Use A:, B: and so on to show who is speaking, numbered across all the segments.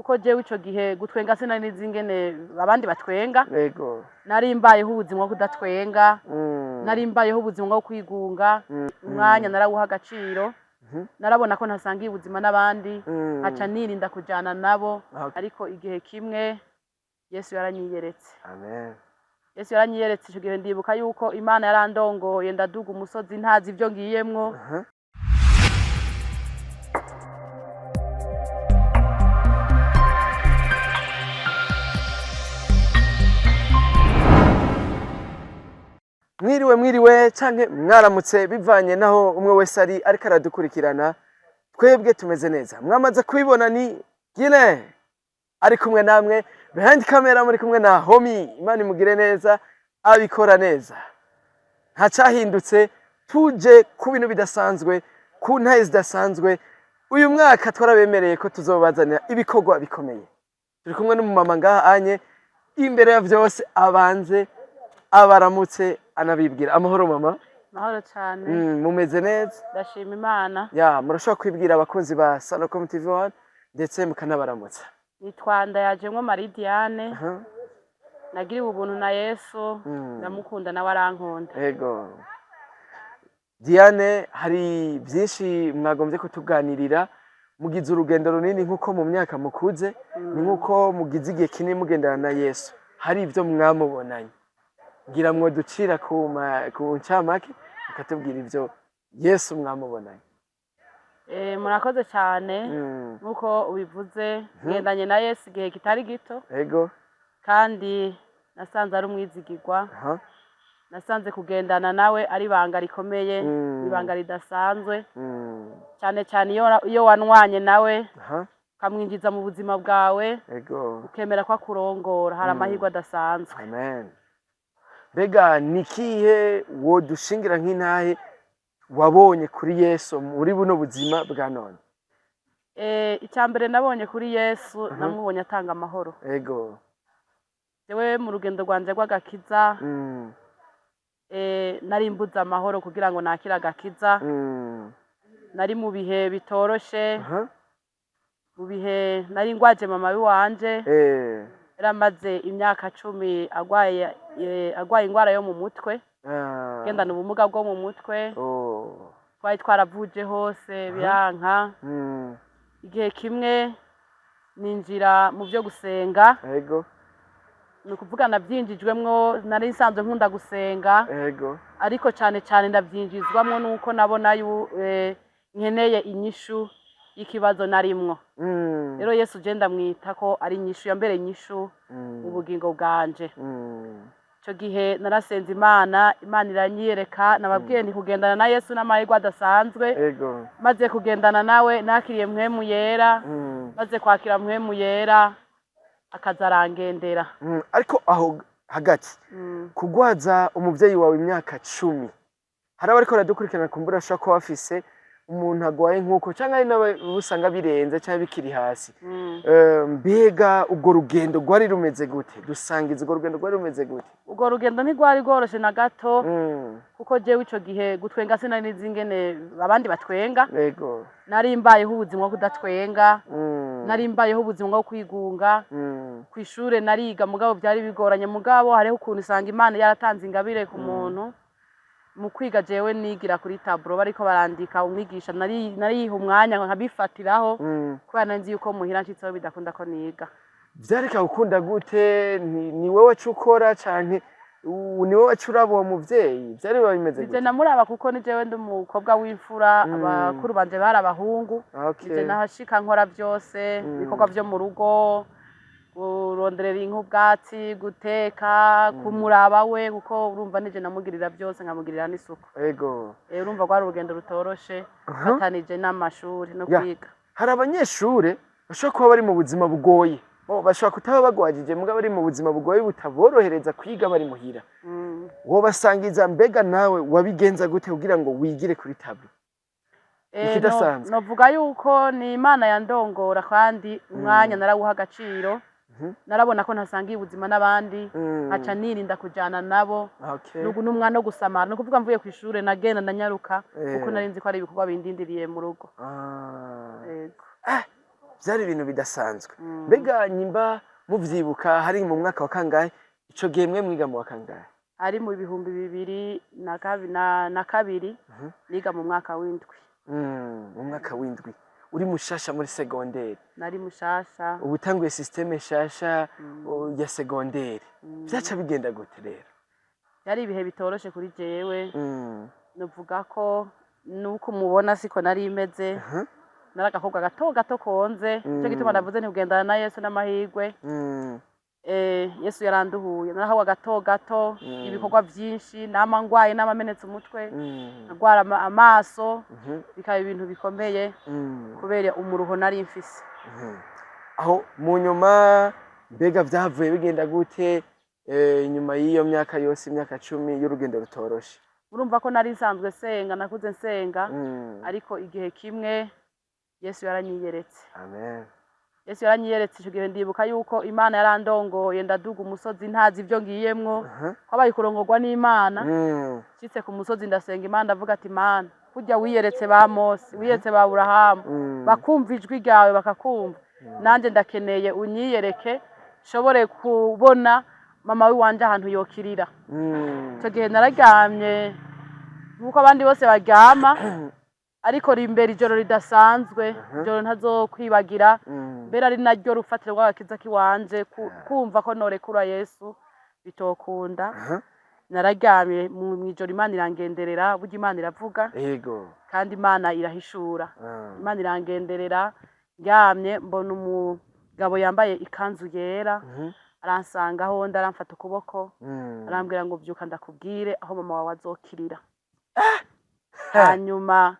A: kuko jewe ico gihe gutwenga sinari nizi ingene abandi batwenga
B: yego
A: nari mbayeho ubuzima bwo kudatwenga nari mbayeho ubuzima bwo kwigunga umwanya narawuha agaciro narabona ko ntasangiye ubuzima n'abandi aca nirinda kujana nabo ariko igihe kimwe Yesu yaranyiyeretse
B: amen
A: Yesu yaranyiyeretse ico gihe ndibuka yuko Imana yarandongoye ndaduga umusozi ntazi ivyo ngiyemwo
B: mwiriwe canke mwaramutse bivanye naho umwe wese ariko aradukurikirana twebwe tumeze neza mwamaze kubibona ni Gile ari kumwe namwe behind camera muri kumwe na Homi Imana imugire neza abikora neza ntacahindutse tuje ku bintu bidasanzwe ku ntaye zidasanzwe uyu mwaka twarabemereye ko tuzobazanira ibikorwa bikomeye turi kumwe n'umumama ngaha anye imbere ya vyose abanze abaramutse anabibwira amahoro mama
A: mahoro cyane
B: mumeze neza
A: ndashima Imana
B: ya murashobora kwibwira abakunzi ba Salocom TV1 ndetse mukanabaramutsa
A: nitwa Ndayajemwo Marie Diane nagiriwe ubuntu na Yesu ndamukunda nawe arankunda
B: yego Diane hari byinshi mwagombye kutuganirira mugize urugendo runini nkuko mu myaka mukuze ni nkuko mugize igihe kinini mugendana na Yesu hari ivyo mwamubonanye ngira mwo ducira ku ncamake ukatubwira ivyo Yesu mwamubonanye
A: murakoze cyane nkuko ubivuze ngendanye na Yesu igihe kitari gito
B: yego
A: kandi nasanze ari umwizigirwa nasanze kugendana nawe ari banga rikomeye ibanga ridasanzwe cyane cyane iyo wanwanye nawe kamwinjiza mu buzima bwawe
B: yego
A: ukemera ko akurongora hari amahirwe adasanzwe
B: amen Bega nikihe wodushingira nk'intahe wabonye kuri Yesu muri buno buzima bwa none
A: icyambere nabonye kuri Yesu namubonye atanga amahoro
B: yego
A: jewe mu rugendo rwanje rw'agakiza nari mbuza amahoro kugira ngo nakira agakiza nari mu bihe bitoroshe mu bihe nari ngwaje mama wanje yaramaze imyaka 10 agwaye ingwara yo mu mutwe gendana ubumuga bwo mu mutwe twari twaravuje hose biranka igihe kimwe ninjira mu byo gusenga
B: yego
A: ni ukuvuga nabyinjijwemwo nari nsanzwe nkunda gusenga
B: yego
A: ariko cyane cyane ndabyinjizwamwo nuko nabona nkeneye inyishu y'ikibazo narimwo rero Yesu je ndamwita ko ari inyishu yambere inyishu ubugingo bwanje cyo gihe narasenze Imana iranyiyereka nababwiye ndi kugendana na Yesu n'amahirwe adasanzwe
B: yego
A: maze kugendana nawe nakiriye mpwemu yera maze kwakira mpwemu yera akazarangendera
B: ariko aho hagati kugwaza umuvyeyi wawe imyaka 10 hari abariko baradukurikirana kumbura ashaka ko bafise umuntu agwaye nkuko cyangwa ari nawe usanga birenze cyangwa bikiri hasi mbega ubwo rugendo rwari rumeze gute dusangiza ubwo rugendo rwari rumeze gute
A: ubwo rugendo ntigwari rworoshe na gato kuko jewe ico gihe gutwenga sinari nizi ingene abandi batwenga
B: yego
A: nari mbayeho ubuzima bwo kudatwenga nari mbayeho ubuzima bwo kwigunga kwishure nariga mugabo byari bigoranye mugabo hariho ukuntu usanga Imana yaratanze ingabire ku muntu mu kwiga jewe nigira kuri tableau bariko barandika umwigisha nariyiha umwanya nkabifatiraho kubera nzi yuko muhira ncitseho bidakunda ko niga
B: vyareka gukunda gute ni wowe cukora canke ni wowe curaba uwo muvyeyi vyari biba bimeze gute
A: namuraba kuko ni jewe ndi umukobwa w'imfura abakuru banje bari abahungu je nahashika nkora vyose ibikorwa vyo mu rugo uronderera inka ubwatsi guteka kumuraba we kuko urumva nije namugirira byose nkamugirira n'isuku
B: yego
A: urumva rwari urugendo rutoroshe fatanije n'amashuri no kwiga
B: hari abanyeshure bashobora kuba bari mu buzima bugoye bashobora kutaba bagwajije mugabo bari mu buzima bugoye butaborohereza kwiga bari muhira wo basangiza mbega nawe wabigenza gute kugira ngo wigire kuri tableau ikidasanzwe
A: novuga yuko ni Imana yandongora kandi umwanya narawuha agaciro narabona ko ntasangiye ubuzima n'abandi aca nirinda kujana nabo n'umwana wo gusamara no kuvuga mvuye ku ishure nagenda ndanyaruka kuko nari nzi ko ari ibikorwa bindindiriye mu rugo
B: byari ibintu bidasanzwe. Mbega nyimba muvyibuka hari mu mwaka wa kangahe ico gihe mwe mwiga mu wa kangahe?
A: Ari mu bihumbi 2002 niga mu mwaka w'indwi.
B: Mu mwaka w'indwi uri mushasha muri segonderi.
A: Nari mushasha.
B: Ubu tanguye systeme shasha ya segonderi. Byaca bigenda gute rero?
A: Yari ibihe bitoroshe kuri jewe. Nuvuga ko nuko mubona siko nari imeze. Naragakobwa gato konze. Cyo gituma ndavuze ntibugendana na Yesu n'amahirwe. Yesu yaranduhuye. Narahawa gato ibikorwa byinshi namangwaye namamenetse umutwe. Nagwara amaso. Bikaba ibintu bikomeye kubera umuruho nari mfise.
B: Aho mu nyuma mbega byavuye bigenda gute nyuma y'iyo myaka yose imyaka 10 y'urugendo rutoroshe?
A: Urumva ko nari nsanzwe senga nakuze nsenga ariko igihe kimwe Yesu yaranyiyeretse.
B: Amen.
A: Yesu yaranyiyeretse ico gihe ndibuka yuko Imana yarandongoye ndaduga umusozi ntazi ibyo ngiyemwo kwabaye kurongorwa n'Imana. Citse ku musozi ndasenga Imana ndavuga ati Imana kujya wiyeretse ba Mose wiyeretse ba Abrahamu bakumva ijwi ryawe bakakumva nanje ndakeneye unyiyereke shobore kubona mama wanje ahantu yokirira. Ico gihe nararyamye nkuko abandi bose baryama ariko rimbere ijoro ridasanzwe ijoro ntazokwibagira mbere ari naryo rufatiro rw'agakiza kiwanje kumva ko norekura Yesu bitokunda. Nararyamye mu ijoro Imana irangenderera burya Imana iravuga kandi Imana irahishura. Imana irangenderera ryamye mbona umugabo yambaye ikanzu yera aransanga aho ndaramfata ukuboko arambwira ngo byuka ndakubwire aho mama wawe azokirira. Hanyuma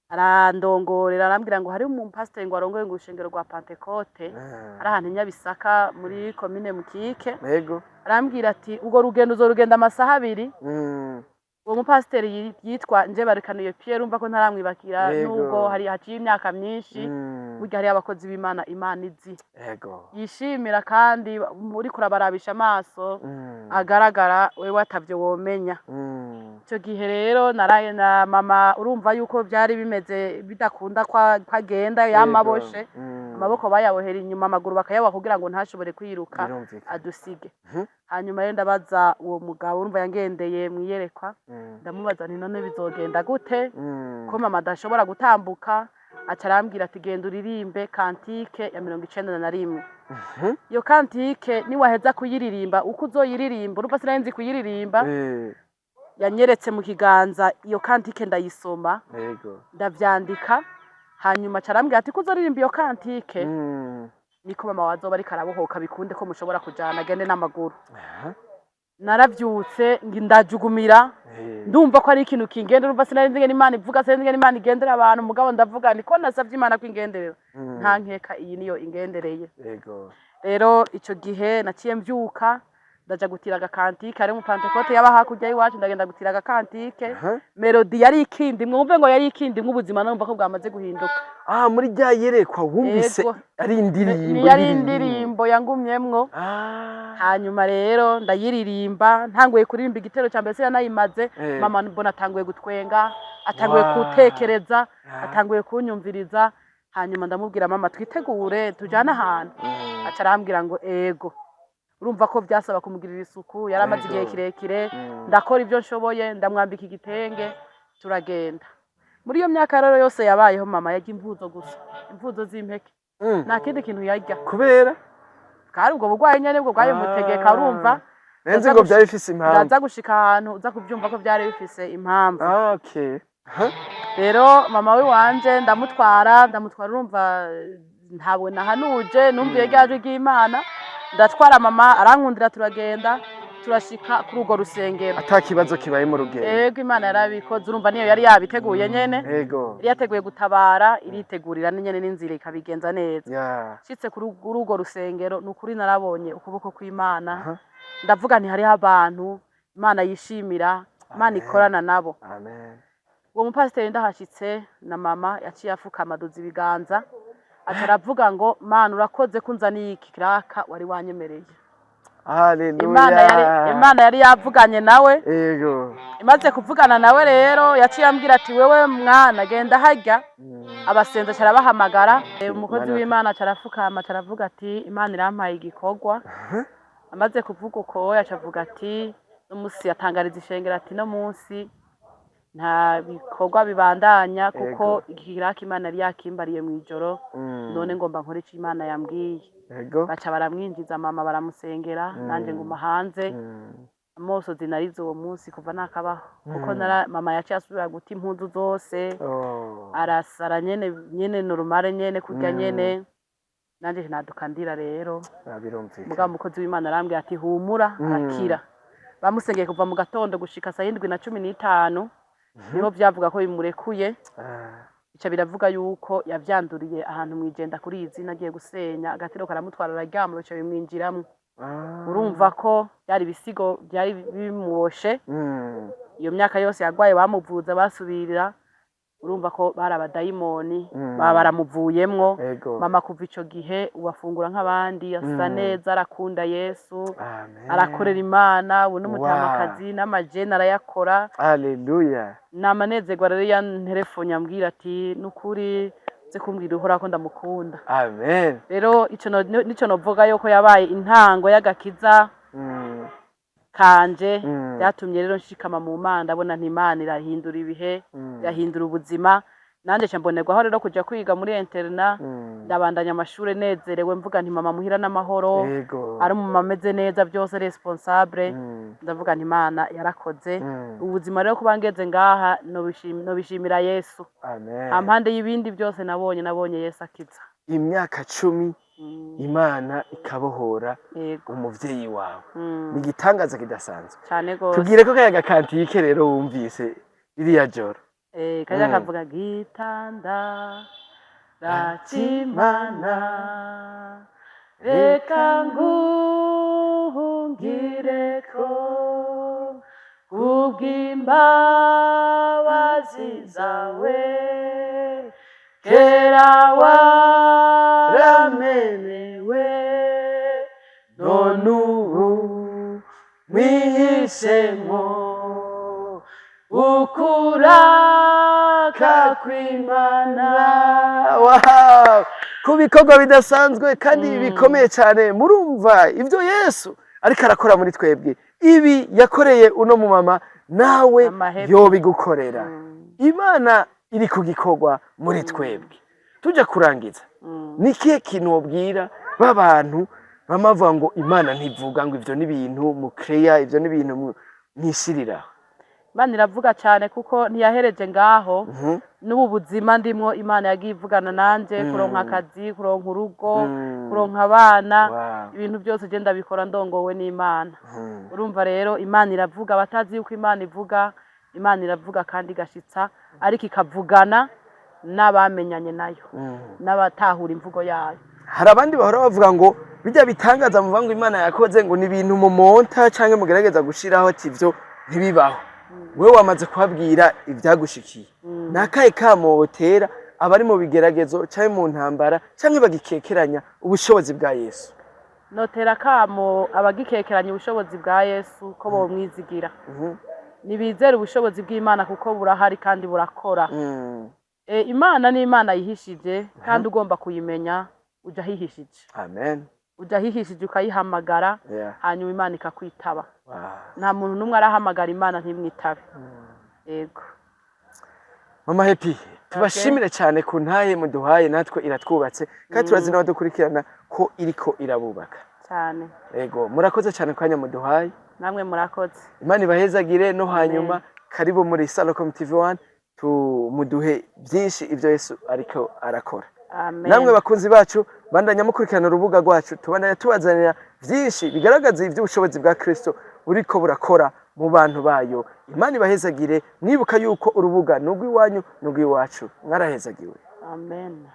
A: arandongorera arambwira ngo hari pastor ngo arongoye ngo urushengero rwa Pentecote ari ahantu Nyabisaka muri commune Mukike. Arambwira ati ubwo rugendo uzorugenda amasaha 2. Uwo mupasiteri yitwa Njebarikanuye Pierre umva ko ntaramwibakira nubwo hari haciye imyaka myinshi burya hari abakozi b'Imana Imana izi yishimira kandi muri kurabarabisha amaso agaragara we watavyo womenya. Ico gihe rero naraye na mama urumva yuko byari bimeze bidakunda kwagenda yamaboshe amaboko bayabohera inyuma amaguru bakayawa kugira ngo ntashobore kwiruka adusige. Hanyuma rero ndabaza uwo mugabo urumva yangendeye mwiyerekwa ndamubaza nti none bizogenda gute ko mama adashobora gutambuka. Acarambwira ati genda uririmbe kantike ya 91. Iyo kantike ni waheza kuyiririmba uko uzoyiririmba urumva sinanzi kuyiririmba. Yanyeretse mu kiganza iyo kantike ndayisoma ndavyandika. Hanyuma acarambwira ati kuzoririmba iyo kantike niko mama wazoba ari karabohoka bikunde ko mushobora kujana agende n'amaguru. Naravyutse ndajugumira ndumva ko ari ikintu kingende urumva sinari nzi Imana ivuga sinzi Imana igendera abantu mugabo ndavuga niko nasavye Imana kwingenderera nta nkeka iyi niyo ingendereye. Rero ico gihe naciye mvyuka ndaja gutira agakantike ari mu Pentecote yaba hakurya y'iwacu ndagenda gutira agakantike. Melody yari ikindi mwumve ngo yari ikindi ubuzima numva ko bwamaze guhinduka.
B: Muri rya yerekwa wumvise ari indirimbo
A: yari indirimbo yangumyemwo. Hanyuma rero ndayiririmba ntanguye kuririmba igitero cya mbere nayimaze mama mbona atanguye gutwenga atanguye kutekereza atanguye kunyumviriza. Hanyuma ndamubwira mama twitegure tujana ahantu. Acarambwira ngo ego. Urumva ko byasaba kumugirira isuku yaramaze igihe kirekire ndakora ibyo nshoboye ndamwambika igitenge turagenda. Muri iyo myaka rero yose yabayeho mama yagiye impuzo gusa impuzo z'impeke nta kindi kintu yarya
B: kubera
A: kandi ubwo bugwaye nyene bwo bwaye mutegeka urumva
B: nenze ngo byari bifise impamvu
A: ndaza gushika ahantu uza kubyumva ko byari bifise impamvu. Rero mama we wanje ndamutwara urumva ntabwo nahanuje numviye ryaje ry'Imana ndatwara mama arankundira turagenda turashika kuri ugo rusengero
B: atakibazo kibaye mu rugendo.
A: Yego Imana yarabikoze urumva niyo yari yabiteguye nyene yari yateguye gutabara iritegurira nyene n'inzira ikabigenza neza. Citse kuri ugo rusengero nukuri narabonye ukuboko kw'Imana ndavuga nti hari abantu Imana yishimira Imana ikorana nabo. Uwo mupasiteri ndahashitse na mama yaciye afuka amaduzi ibiganza ataravuga ngo Mana urakoze kunzaniye iki kiraka wari wanyemereye.
B: Haleluya.
A: Imana yari yavuganye nawe,
B: Yego.
A: imaze kuvugana nawe rero yaciye ambwira ati wewe mwana genda harya, abasenze carabahamagara, umukozi w'Imana carafukama caravuga ati Imana irampaye igikorwa. Amaze kuvuga uko yacavuga ati n'umusi yatangariza ishengero ati no munsi nta bikorwa bibandanya kuko ikiraka Imana yari yakimbariye mw'ijoro, none ngomba nkore ico Imana yambwiye. Baca baramwinjiza mama baramusengera, nanje nguma hanze. Amosozi narize uwo munsi kuva nakabaho kuko mama yaciye asubira guta impunzu zose, arasara nyene normal nyene kurya nyene, nanje naduka ndira rero. Mugabo umukozi w'Imana arambwira ati humura arakira. Bamusengeye kuva mu gatondo gushika saa 7:15 niho vyavuga ko bimurekuye. Bica biravuga yuko yavyanduriye ahantu mwijenda kuri izi nagiye gusenya, agatero karamutwara araryama bica bimwinjiramwo. Urumva ko byari bisigo byari bimuboshe. Iyo myaka yose yagwaye bamuvuza basubirira, urumva ko bari abadayimoni baba baramuvuyemwo. Mama kuva ico gihe ubafungura nk'abandi, asa neza, arakunda Yesu, arakorera Imana, ubu n'umutamakazi n'amajene arayakora.
B: Haleluya.
A: Namanezerwa rero yanterefone ambwira ati nukuri ze kumbwira uhora ko ndamukunda.
B: Amen.
A: Rero nico novuga yuko yabaye intango y'agakiza kanje, byatumye rero nshikama mu Mana, ndabona nti Imana irahindura ibihe, irahindura ubuzima. Nanje cyambonerwaho rero kuja kwiga muri interna, ndabandanya amashure nezerewe mvuga nti mama muhira n'amahoro, ari mu mameze neza byose responsable. Ndavuga nti Imana yarakoze ubuzima rero kuba ngeze ngaha nobishimira Yesu.
B: Amen.
A: Ampande y'ibindi byose nabonye Yesu akiza.
B: Imyaka 10 Imana ikabohora umuvyeyi wawe, nigitangaza kidasanzwe
A: cyane gose.
B: Tubwire ko kaya gakantike rero wumvise ririya joro.
A: Kaja kavuga gitanda rakimana reka nguhungireko kubw'imbabazi zawe, kera waramenewe none ubu mwihishemwo ukuraka kw'Imana.
B: Wow! Ku bikorwa bidasanzwe kandi bikomeye cyane. Murumva ivyo Yesu ariko arakora muri twebwe, ibi yakoreye uno mu mama nawe yobigukorera. Imana iri ku gikorwa muri twebwe. Tujya kurangiza, nikihe kintu wobwira b'abantu bamavuga ngo Imana ntivuga ngo ivyo n'ibintu mu create, ivyo n'ibintu mwishirira?
A: Imana iravuga cyane kuko ntiyahereje ngaho. N'ubu buzima ndimwo Imana yagiye ivugana nanje, kuronka akazi, kuronka urugo, kuronka abana, ibintu byose je ndabikora ndongowe n'Imana. Urumva rero Imana iravuga, batazi yuko Imana ivuga, Imana iravuga kandi igashitsa, ariko ikavugana n'abamenyanye nayo, n'abatahura imvugo yayo.
B: Hari abandi bahora bavuga ngo bijya bitangaza muvuga ngo Imana yakoze ngo ni ibintu mumonta canke mugerageza gushiraho ati ivyo ntibibaho. Wewe wamaze kuhabwira ivyagushikiye, nakaye kamotera abari mu bigeragezo canke mu ntambara canke bagikekeranya ubushobozi bwa Yesu?
A: Notera kamo abagikekeranya ubushobozi bwa Yesu ko bomwizigira. Nibizera ubushobozi bw'Imana kuko burahari kandi burakora. Imana ni Imana yihishije kandi ugomba kuyimenya uja hihishije.
B: Amen.
A: Uja hihishije ukayihamagara, hanyuma Imana ikakwitaba. Nta muntu numwe arahamagara Imana ntimwitabe. Yego. Mama
B: Happy, tubashimire cyane ku ntaye muduhaye, natwe iratwubatse kandi turazi nawe dukurikirana ko iriko irabubaka
A: cyane.
B: Yego, murakoze cyane kwanya muduhaye.
A: Namwe murakoze.
B: Imana ibahezagire no hanyuma karibu muri Salocom TV1 muduhe byinshi ivyo Yesu ariko arakora.
A: Amen.
B: Namwe bakunzi bacu bandanya mukurikirana urubuga rwacu, tubandanya tubazanira byinshi bigaragaza ivy'ubushobozi bwa Kristo buriko burakora mu bantu bayo. Imana ibahezagire, mwibuka yuko urubuga nugwi wanyu nugwi wacu. Mwarahezagiwe.
A: Amen.